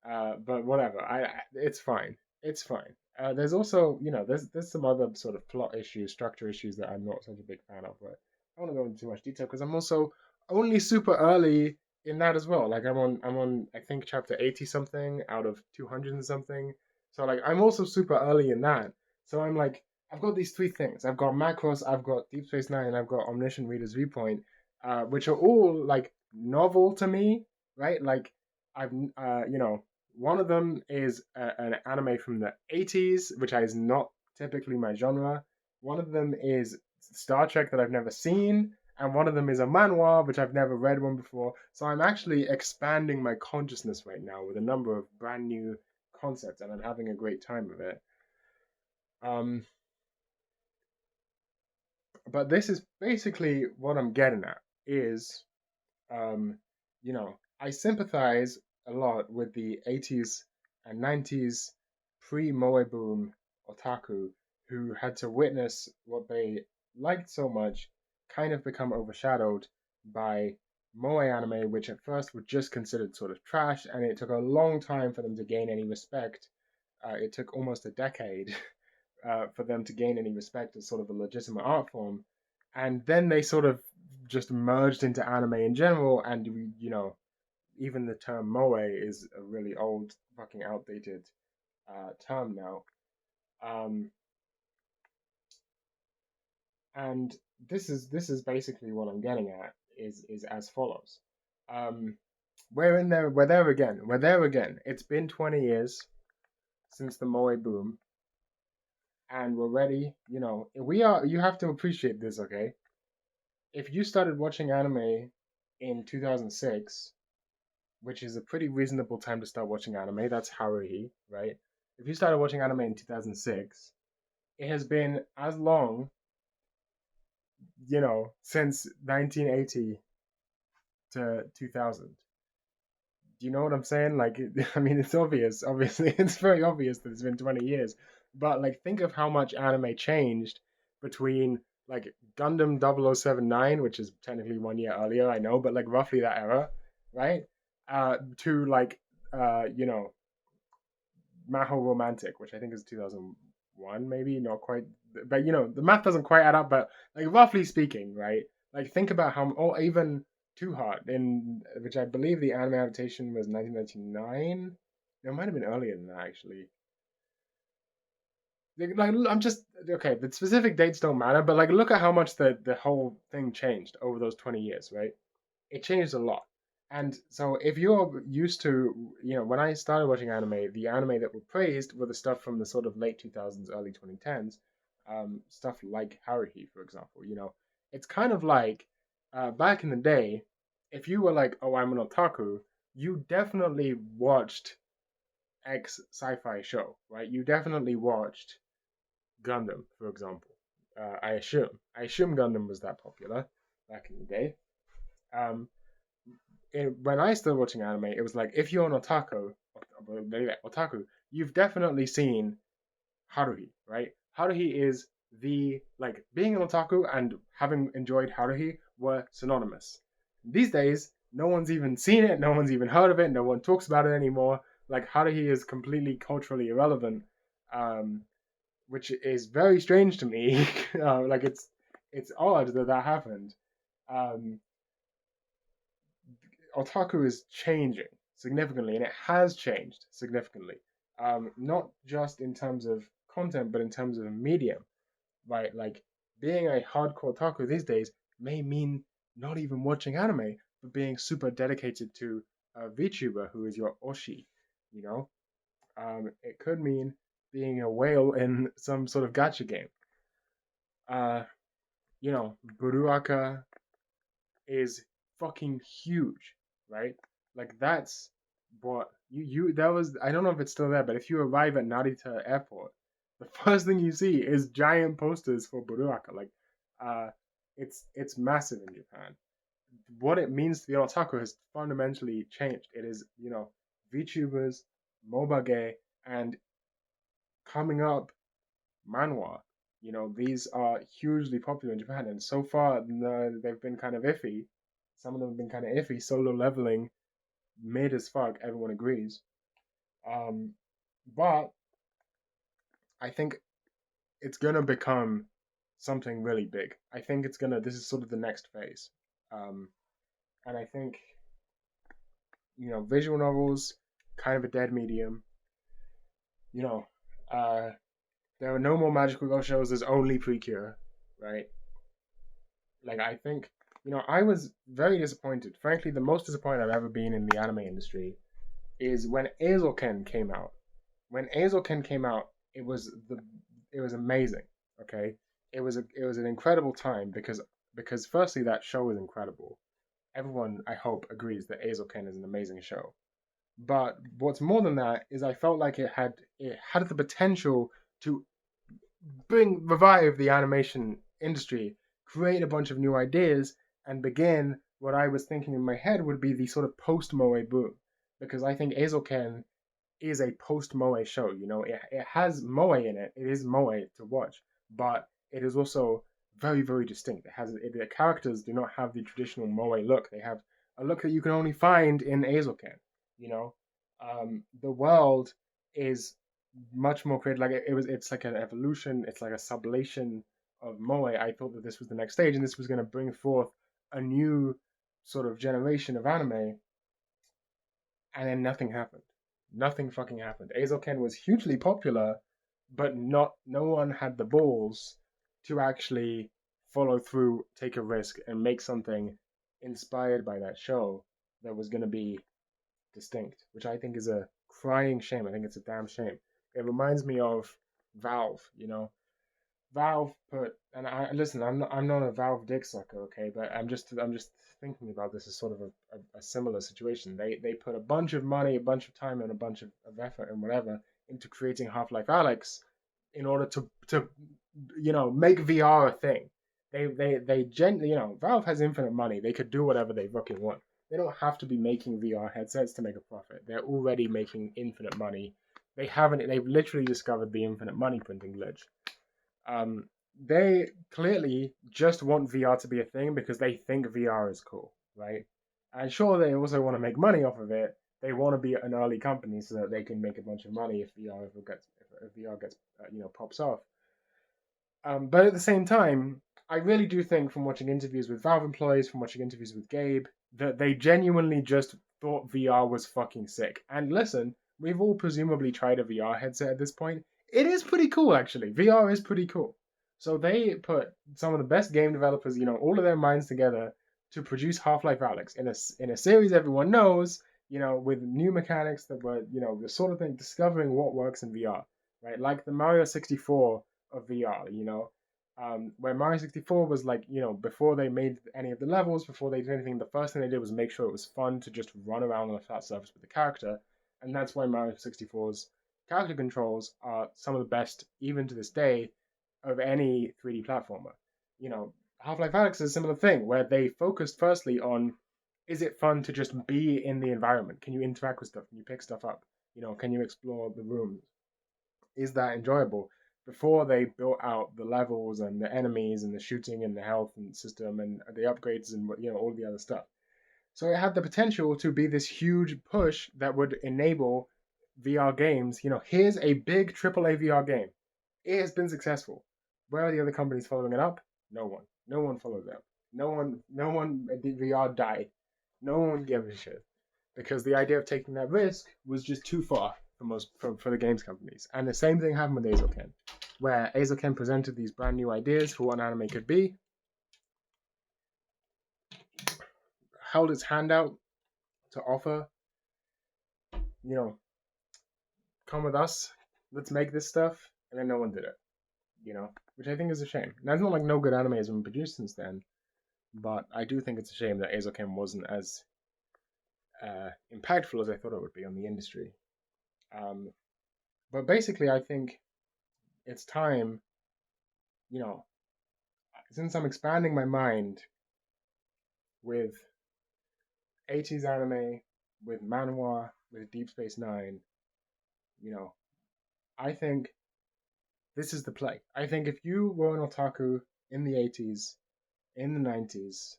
But whatever. It's fine. It's fine. There's also, there's some other sort of plot issues, structure issues that I'm not such a big fan of. But I don't want to go into too much detail because I'm also only super early in that as well. Like I'm on I think chapter 80 something out of 200 and something. So like I'm also super early in that. So I'm like I've got these three things. I've got Macross, I've got Deep Space Nine, and I've got Omniscient Reader's Viewpoint, which are all like novel to me, right? Like I've one of them is an anime from the 80s, which is not typically my genre. One of them is Star Trek that I've never seen, and one of them is a manhwa, which I've never read one before. So I'm actually expanding my consciousness right now with a number of brand new concepts, and I'm having a great time with it. Um, but this is basically what I'm getting at is, um, I sympathize a lot with the 80s and 90s pre-moe boom otaku who had to witness what they liked so much kind of become overshadowed by moe anime, which at first were just considered sort of trash, and it took a long time for them to gain any respect. It took almost a decade for them to gain any respect as sort of a legitimate art form. And then they sort of just merged into anime in general, and even the term moe is a really old, fucking outdated term now. Um, and this is basically what I'm getting at is as follows. Um, we're there again. We're there again. It's been 20 years since the moe boom, and we're ready. We are. You have to appreciate this, okay? If you started watching anime in 2006, which is a pretty reasonable time to start watching anime, that's Haruhi, right? If you started watching anime in 2006, it has been as long, since 1980 to 2000. Do you know what I'm saying? Like, I mean, it's obvious. Obviously, it's very obvious that it's been 20 years. But like, think of how much anime changed between like Gundam 0079, which is technically 1 year earlier, I know, but like roughly that era, right? To like, Maho Romantic, which I think is 2001, maybe not quite, but the math doesn't quite add up. But like roughly speaking, right? Like think about how, or even Too Hot, in which I believe the anime adaptation was 1999. It might have been earlier than that actually. Like I'm just okay. The specific dates don't matter, but like look at how much the whole thing changed over those 20 years, right? It changed a lot. And so if you're used to, when I started watching anime, the anime that were praised were the stuff from the sort of late 2000s, early 2010s, stuff like Haruhi, for example. It's kind of like back in the day, if you were like, oh, I'm an otaku, you definitely watched X sci-fi show, right? You definitely watched Gundam, for example. I assume. I assume Gundam was that popular back in the day. Um, when I started watching anime, it was like if you're an otaku, you've definitely seen Haruhi, right? Haruhi is the like being an otaku and having enjoyed Haruhi were synonymous. These days, no one's even seen it, no one's even heard of it, no one talks about it anymore. Like Haruhi is completely culturally irrelevant. um, which is very strange to me. Like it's odd that that happened. Um, Otaku is changing significantly, and it has changed significantly. Not just in terms of content, but in terms of medium, right? Like being a hardcore otaku these days may mean not even watching anime, but being super dedicated to a VTuber who is your Oshi, you know? It could mean being a whale in some sort of gacha game. Uh, Buruaka is fucking huge, right? Like that's what you that was. I don't know if it's still there, but if you arrive at Narita Airport, the first thing you see is giant posters for Buruaka. Like, uh, it's massive in Japan. What it means to be an otaku has fundamentally changed. It is VTubers, mobage, and coming up manhwa. These are hugely popular in Japan, and so far they've been kind of iffy. Some of them have been kind of iffy. Solo leveling, mid as fuck. Everyone agrees. Um, but I think it's gonna become something really big. I think it's gonna. This is sort of the next phase. Um, and I think visual novels, kind of a dead medium. You know, uh, there are no more magical girl shows. There's only Precure, right? Like I think, I was very disappointed. Frankly, the most disappointed I've ever been in the anime industry is when Eizouken came out. When Eizouken came out, it was amazing. Okay, it was an incredible time because firstly that show was incredible. Everyone, I hope, agrees that Eizouken is an amazing show. But what's more than that is I felt like it had the potential to revive the animation industry, create a bunch of new ideas, and begin what I was thinking in my head would be the sort of post Moe boom. Because I think Eizouken is a post Moe show. It has Moe in it. It is Moe to watch, but it is also very, very distinct. The characters do not have the traditional Moe look. They have a look that you can only find in Eizouken. The world is much more creative. Like it's like an evolution. It's like a sublation of Moe. I thought that this was the next stage, and this was going to bring forth a new sort of generation of anime, and then nothing happened. Nothing fucking happened. Eizouken was hugely popular, but no one had the balls to actually follow through, take a risk, and make something inspired by that show that was going to be distinct, which I think is a crying shame. I think it's a damn shame. It reminds me of Valve. Valve put, and I listen. I'm not a Valve dick sucker, okay, but I'm just thinking about this as sort of a similar situation. They put a bunch of money, a bunch of time, and a bunch of effort and whatever into creating Half-Life Alex in order to make VR a thing. They gently, Valve has infinite money. They could do whatever they fucking want. They don't have to be making VR headsets to make a profit. They're already making infinite money. They've literally discovered the infinite money printing glitch. They clearly just want VR to be a thing because they think VR is cool, right? And sure, they also want to make money off of it. They want to be an early company so that they can make a bunch of money if VR gets pops off. But at the same time, I really do think from watching interviews with Valve employees, from watching interviews with Gabe, that they genuinely just thought VR was fucking sick. And listen, we've all presumably tried a VR headset at this point. It is pretty cool, actually. VR is pretty cool. So they put some of the best game developers, all of their minds together to produce Half-Life Alyx in a series everyone knows, with new mechanics that were, the sort of thing discovering what works in VR, right? Like the Mario 64 of VR, where Mario 64 was like, before they made any of the levels, before they did anything, the first thing they did was make sure it was fun to just run around on a flat surface with the character. And that's why Mario 64's character controls are some of the best, even to this day, of any 3D platformer. Half-Life Alyx is a similar thing, where they focused firstly on, is it fun to just be in the environment? Can you interact with stuff? Can you pick stuff up? Can you explore the rooms? Is that enjoyable? Before they built out the levels and the enemies and the shooting and the health and system and the upgrades and all the other stuff. So it had the potential to be this huge push that would enable VR games, here's a big AAA VR game. It has been successful. Where are the other companies following it up? No one. No one follows up. No one, the VR died. No one gave a shit. Because the idea of taking that risk was just too far for the games companies. And the same thing happened with Eizouken, where Eizouken presented these brand new ideas for what an anime could be, held its hand out to offer, come with us, let's make this stuff, and then no one did it, which I think is a shame. Now, it's not like no good anime has been produced since then, but I do think it's a shame that Eizouken wasn't as impactful as I thought it would be on the industry. But basically, I think it's time, since I'm expanding my mind with 80s anime, with manhwa, with Deep Space Nine, I think this is the play. I think if you were an otaku in the 80s, in the 90s,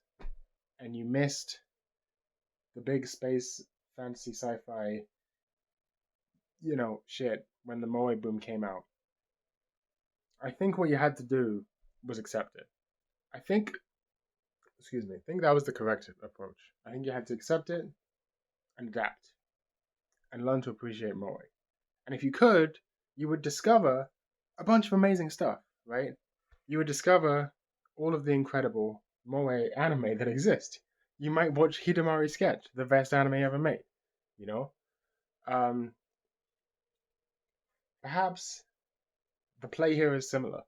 and you missed the big space fantasy sci-fi, shit when the moe boom came out, I think what you had to do was accept it. I think that was the correct approach. I think you had to accept it and adapt and learn to appreciate moe. And if you could, you would discover a bunch of amazing stuff, right? You would discover all of the incredible moe anime that exist. You might watch Hidamari Sketch, the best anime ever made, Perhaps the play here is similar.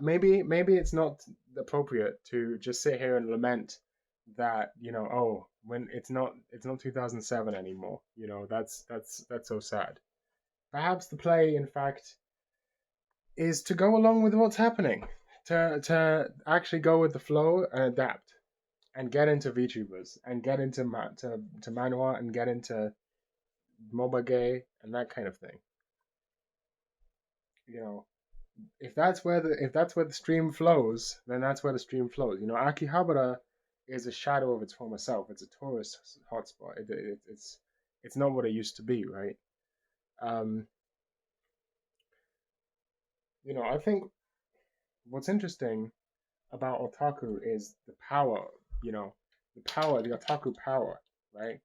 Maybe it's not appropriate to just sit here and lament that when it's not 2007 anymore. That's so sad. Perhaps the play, in fact, is to go along with what's happening, to actually go with the flow and adapt, and get into VTubers, and get into to manhwa, and get into mobage and that kind of thing. If that's where the stream flows, then that's where the stream flows. Akihabara is a shadow of its former self. It's a tourist hotspot. It's not what it used to be, right? I think what's interesting about otaku is the power, the otaku power, right?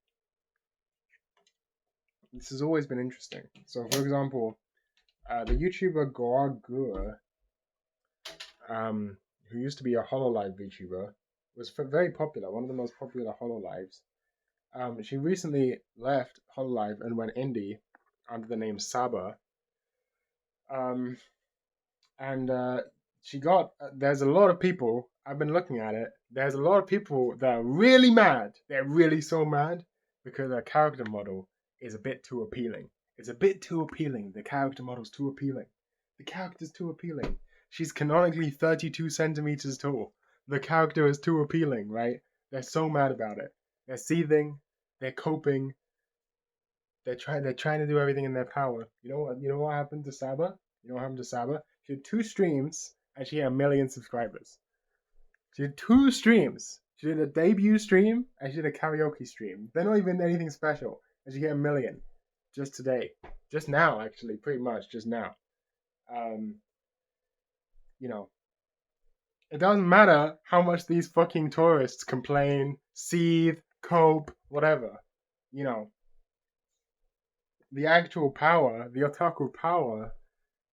This has always been interesting. So, for example, the YouTuber Goagur, who used to be a HoloLive VTuber, was very popular, one of the most popular HoloLives. She recently left HoloLive and went indie under the name Saba. She got, there's a lot of people, I've been looking at it, there's a lot of people that are really mad. They're really so mad because her character model is a bit too appealing. It's a bit too appealing. The character model's too appealing. The character's too appealing. She's canonically 32 centimeters tall. The character is too appealing, right? They're so mad about it. They're seething. They're coping. They're trying to do everything in their power. You know what happened to Saba? You know what happened to Saba? She had 2 streams and she had 1 million subscribers. She had 2 streams. She did a debut stream and she did a karaoke stream. They're not even anything special. And she hit 1 million. Just today. Just now, actually. Pretty much. Just now. It doesn't matter how much these fucking tourists complain, seethe, cope, whatever. The actual power, the otaku power,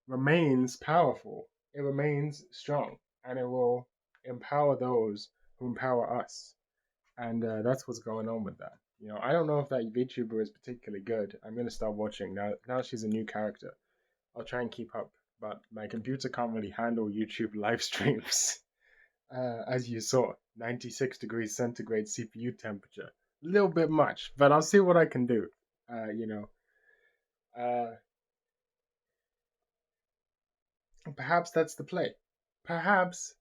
remains powerful. It remains strong. And it will empower those who empower us. And that's what's going on with that. I don't know if that VTuber is particularly good. I'm going to start watching. Now she's a new character. I'll try and keep up. But my computer can't really handle YouTube live streams. As you saw, 96 degrees centigrade CPU temperature. A little bit much, but I'll see what I can do. Perhaps that's the play. Perhaps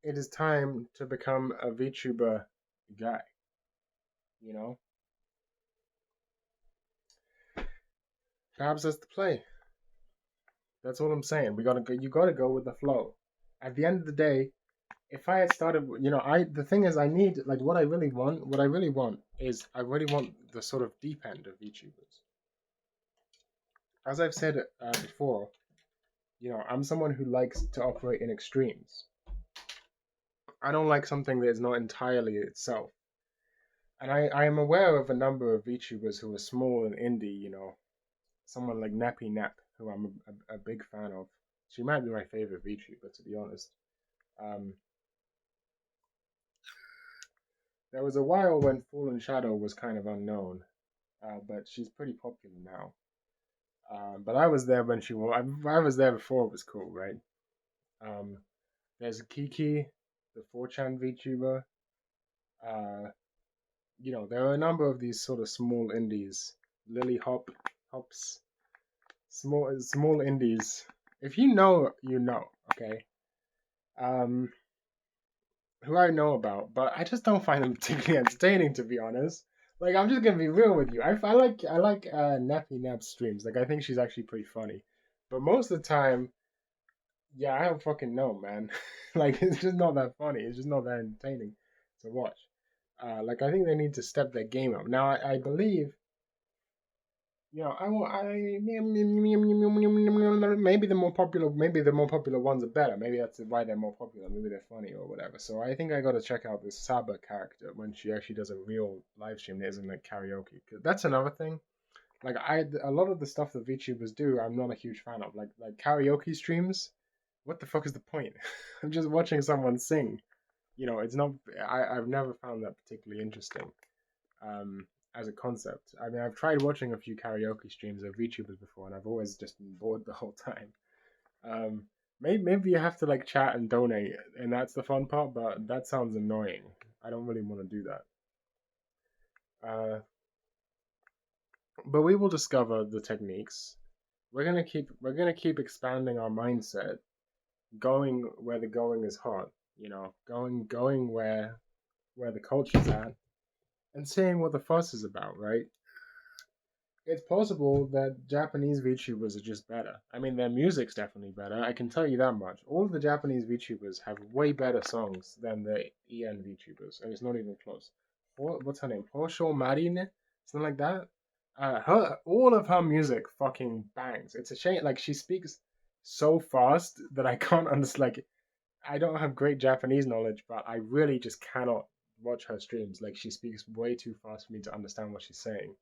it is time to become a VTuber guy. Perhaps that's the play. That's all I'm saying. You gotta go with the flow. At the end of the day, if I had started, the thing is, I need, what I really want is, I really want the sort of deep end of VTubers. as I've said before, I'm someone who likes to operate in extremes. I don't like something that is not entirely itself. And I am aware of a number of VTubers who are small and indie, someone like Nappy Nap, who I'm a big fan of. She might be my favorite VTuber, to be honest. Um, there was a while when Fallen Shadow was kind of unknown, but she's pretty popular now. But I was there when she was. I was there before it was cool, right? Um, there's Kiki, the 4chan VTuber. Uh, there are a number of these sort of small indies. Lily Hops, small indies. If you know, you know. Okay. Um, who I know about, but I just don't find them particularly entertaining, to be honest. Like, I'm just gonna be real with you. I like Nappy Nap's streams. Like, I think she's actually pretty funny, but most of the time, yeah, I don't fucking know, man. Like, it's just not that funny. It's just not that entertaining to watch. Like, I think they need to step their game up. Now, I believe, I want, maybe the more popular ones are better. Maybe that's why they're more popular. Maybe they're funny or whatever. So I think I got to check out this Saba character when she actually does a real live stream that isn't like karaoke. 'Cause that's another thing. Like a lot of the stuff that VTubers do, I'm not a huge fan of. Like karaoke streams. What the fuck is the point? I'm just watching someone sing. It's not. I've never found that particularly interesting. As a concept. I mean, I've tried watching a few karaoke streams of VTubers before, and I've always just been bored the whole time. Um, maybe you have to like chat and donate, and that's the fun part. But that sounds annoying. I don't really want to do that. But we will discover the techniques. We're gonna keep expanding our mindset, going where the going is hot. Going where the culture's at, and seeing what the fuss is about, right? It's possible that Japanese VTubers are just better. I mean, their music's definitely better. I can tell you that much. All of the Japanese VTubers have way better songs than the EN VTubers, and it's not even close. What's her name? Hosho Marine? Something like that. All of her music fucking bangs. It's a shame. Like, she speaks so fast that I can't understand. Like, I don't have great Japanese knowledge, but I really just cannot watch her streams. Like, she speaks way too fast for me to understand what she's saying.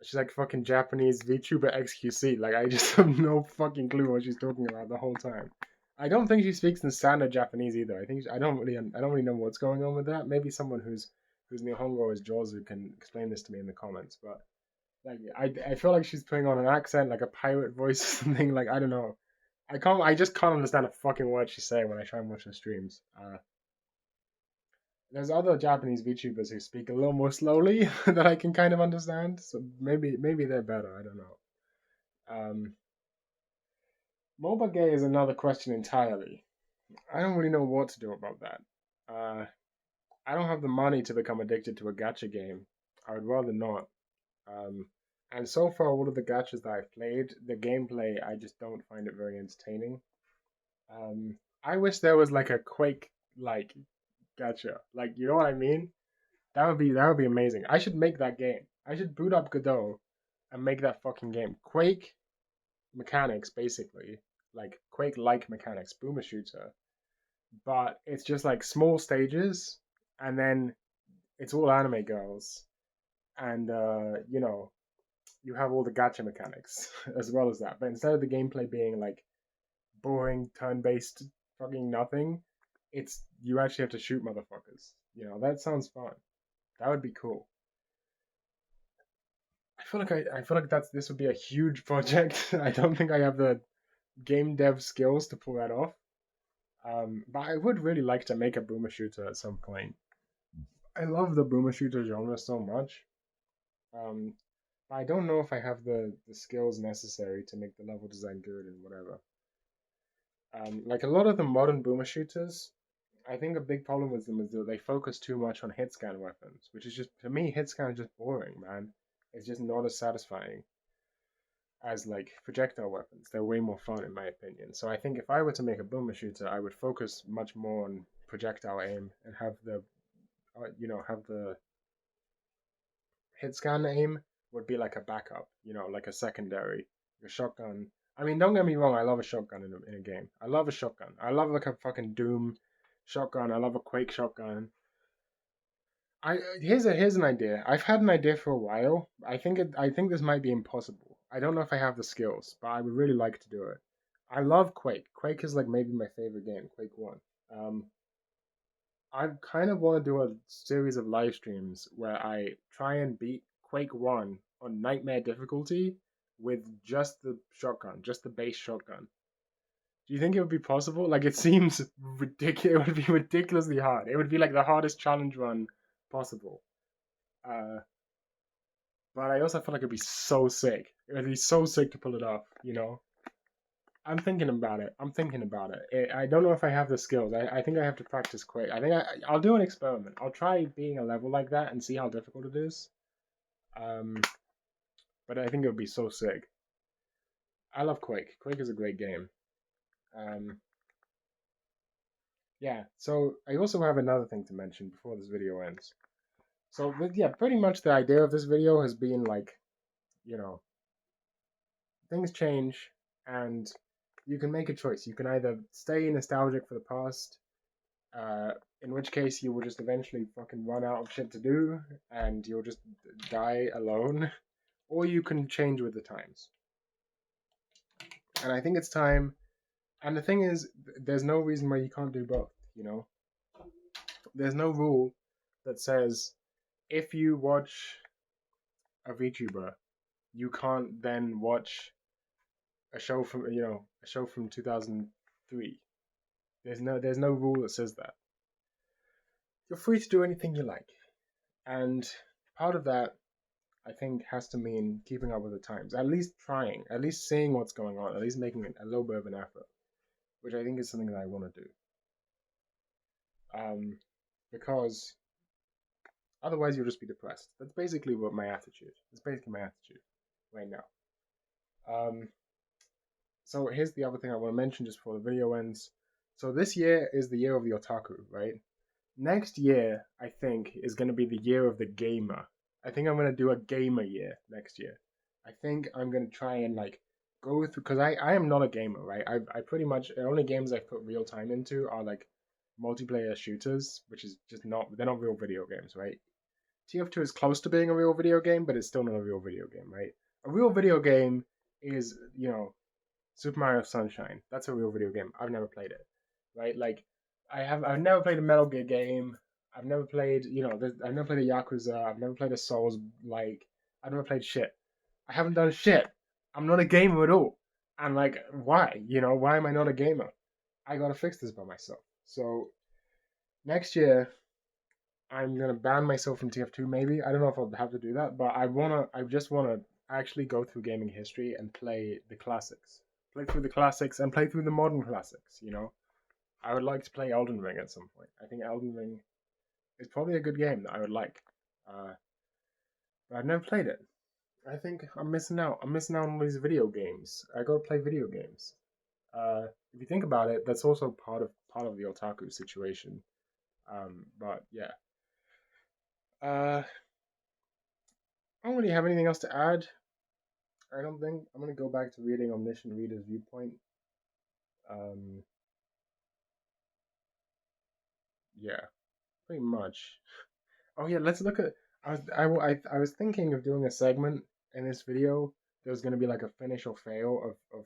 She's like fucking Japanese VTuber XQC. Like, I just have no fucking clue what she's talking about the whole time. I don't think she speaks in standard Japanese either. I don't really know what's going on with that. Maybe someone whose Nihongo is Jozu can explain this to me in the comments. But like, I feel like she's putting on an accent, like a pirate voice or something. Like, I don't know. I just can't understand a fucking word she's saying when I try and watch her streams. There's other Japanese VTubers who speak a little more slowly that I can kind of understand. So maybe they're better. I don't know. Um, MOBA gay is another question entirely. I don't really know what to do about that. Uh, I don't have the money to become addicted to a gacha game. I would rather not. Um, and so far, all of the gachas that I've played, the gameplay, I just don't find it very entertaining. I wish there was like a Quake like gacha. Like, you know what I mean? That would be amazing. I should make that game. I should boot up Godot and make that fucking game. Quake mechanics, basically, like Quake-like mechanics, boomer shooter, but it's just like small stages, and then it's all anime girls, and you have all the gacha mechanics as well as that. But instead of the gameplay being like boring turn-based fucking nothing, it's you actually have to shoot motherfuckers. That sounds fun. That would be cool. I feel like this would be a huge project. I don't think I have the game dev skills to pull that off. But I would really like to make a boomer shooter at some point. I love the boomer shooter genre so much. Um, but I don't know if I have the skills necessary to make the level design good and whatever. Like a lot of the modern boomer shooters, I think a big problem with them is that they focus too much on hit scan weapons, which is just, to me, hit scan is just boring, man. It's just not as satisfying as like projectile weapons. They're way more fun in my opinion. So I think if I were to make a boomer shooter, I would focus much more on projectile aim and have the hit scan aim would be like a backup, like a secondary. A shotgun. I mean, don't get me wrong. I love a shotgun in a game. I love a shotgun. I love like a fucking Doom shotgun. I love a Quake shotgun. Here's an idea. I've had an idea for a while. I think this might be impossible. I don't know if I have the skills, but I would really like to do it. I love Quake. Quake is like maybe my favorite game. Quake One. I kind of want to do a series of live streams where I try and beat Quake One on nightmare difficulty with just the shotgun, just the base shotgun. Do you think it would be possible? Like it seems ridiculous. It would be ridiculously hard. It would be like the hardest challenge run possible. Uh, but I also feel like it'd be so sick. It would be so sick to pull it off. You know. I'm thinking about it. I'm thinking about it. I don't know if I have the skills. I think I have to practice quick. I think I'll do an experiment. I'll try being a level like that and see how difficult it is. Um, but I think it would be so sick. I love Quake. Quake is a great game. Um, yeah. So I also have another thing to mention before this video ends. So yeah, pretty much the idea of this video has been like, you know, things change and you can make a choice. You can either stay nostalgic for the past, in which case you will just eventually fucking run out of shit to do and you'll just die alone, or you can change with the times. And I think it's time. And the thing is, there's no reason why you can't do both, you know? There's no rule that says if you watch a VTuber, you can't then watch a show from, a show from 2003. There's no rule that says that. You're free to do anything you like. And part of that, I think, has to mean keeping up with the times. At least trying, at least seeing what's going on, at least making a little bit of an effort, which I think is something that I want to do. Because otherwise you'll just be depressed. That's basically what my attitude. That's basically my attitude right now. So here's the other thing I want to mention just before the video ends. So this year is the year of the otaku, right? Next year, I think, is going to be the year of the gamer. I think I'm going to do a gamer year next year. I think I'm going to try and like go through, because I am not a gamer, right? I pretty much, the only games I've put real time into are like multiplayer shooters, which is just they're not real video games, right? TF2 is close to being a real video game, but it's still not a real video game, right? A real video game is, Super Mario Sunshine. That's a real video game. I've never played it, right? Like, I've never played a Metal Gear game. I've never played, I've never played a Yakuza. I've never played a Souls. Like, I've never played shit. I haven't done shit. I'm not a gamer at all. And like, why? Why am I not a gamer? I gotta fix this by myself. So next year, I'm gonna ban myself from TF2. Maybe I don't know if I'll have to do that, but I just wanna actually go through gaming history and play the classics. Play through the classics and play through the modern classics. I would like to play Elden Ring at some point. I think Elden Ring is probably a good game that I would like. But I've never played it. I think I'm missing out. I'm missing out on all these video games. I gotta play video games. If you think about it, that's also part of the otaku situation. But yeah. I don't really have anything else to add. I don't think. I'm gonna go back to reading Omniscient Reader's Viewpoint. Um, yeah, pretty much. Oh yeah, let's look at. I was thinking of doing a segment in this video. There was gonna be like a finish or fail of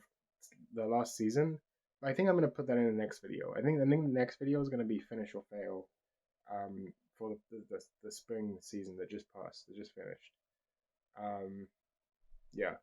the last season. But I think I'm gonna put that in the next video. I think the next video is gonna be finish or fail. For the spring season that just passed, that just finished. Yeah.